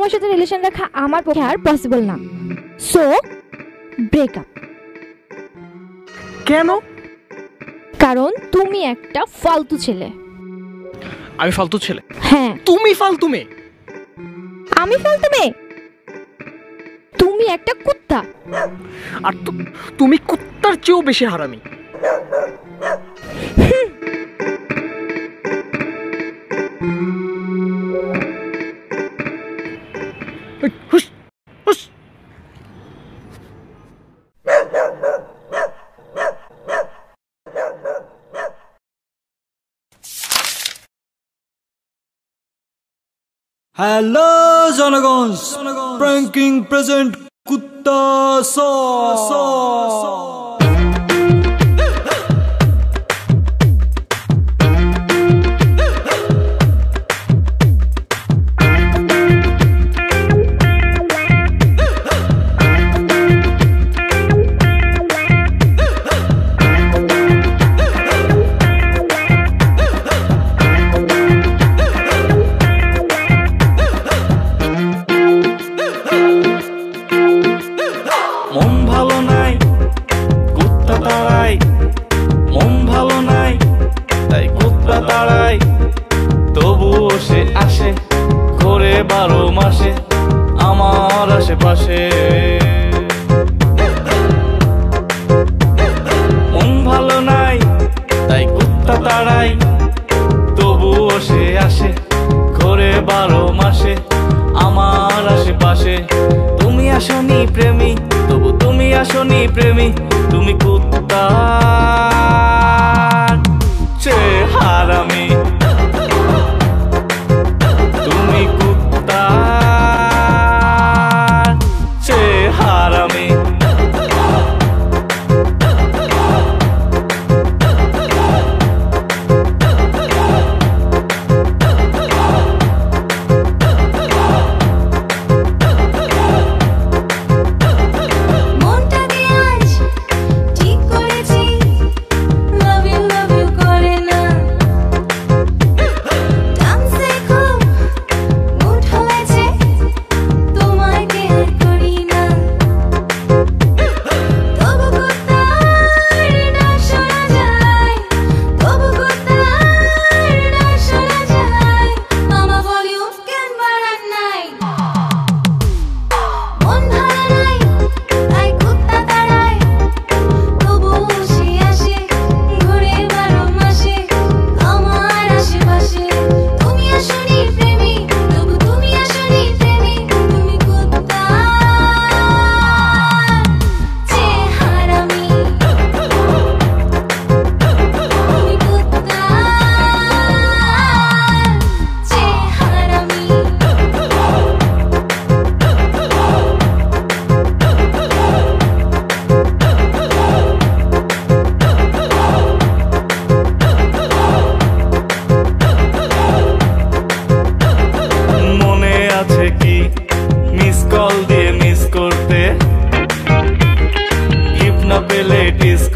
তোমার সাথে রিলেশন রাখা আমার পক্ষে আর পসিবল না। So breakup. কেন? কারণ তুমি একটা ফালতু ছেলে। আমি ফালতু ছেলে? হ্যাঁ। তুমি ফালতু মেয়ে। আমি ফালতু মেয়ে? তুমি একটা কুত্তা। আর তুমি কুত্তার চেয়েও বেশি হারামি। হ্যালো জনগণ, প্র্যাঙ্কিং প্রেজেন্ট কুত্তা মন ভালো নাই, কুত্তা তাড়াই। মন ভালো নাই, তাই কুত্তা তাড়াই। তবুও সে আসে, ঘোরে 12 মাসে আমার আশেপাশে। মন ভালো নাই, তাই কুত্তা তাড়াই। তবুও সে আসে, ঘোরে 12 মাসে আমার আশেপাশে। তুমি আসনি প্রেমী, তবু তুমি আসনি প্রেমী। তুমি কুত্তা চেয়ে হারামি। তুমি কুত্তা চেয়ে হারামি।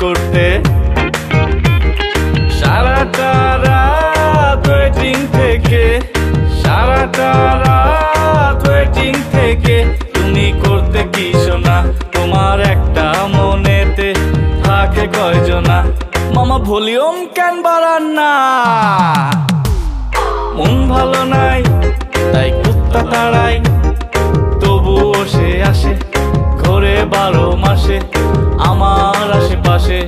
করতে সারাটা রাত ওয়েটিং থেকে, সারাটা রাত ওয়েটিং থেকে। তুমি করতে কি শোনা, তোমার একটা মনেতে থাকে কয়জনা। মামা ভলিউম কেন বাড়ান না? মন ভালো নাই, তাই কুত্তা তাড়াই। তবুও সে আসে, ঘোরে 12 মাসে আমার আশেপাশে।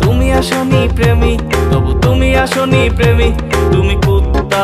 তুমি আসনি প্রেমী, তবু তুমি আসনি প্রেমী। তুমি কুত্তা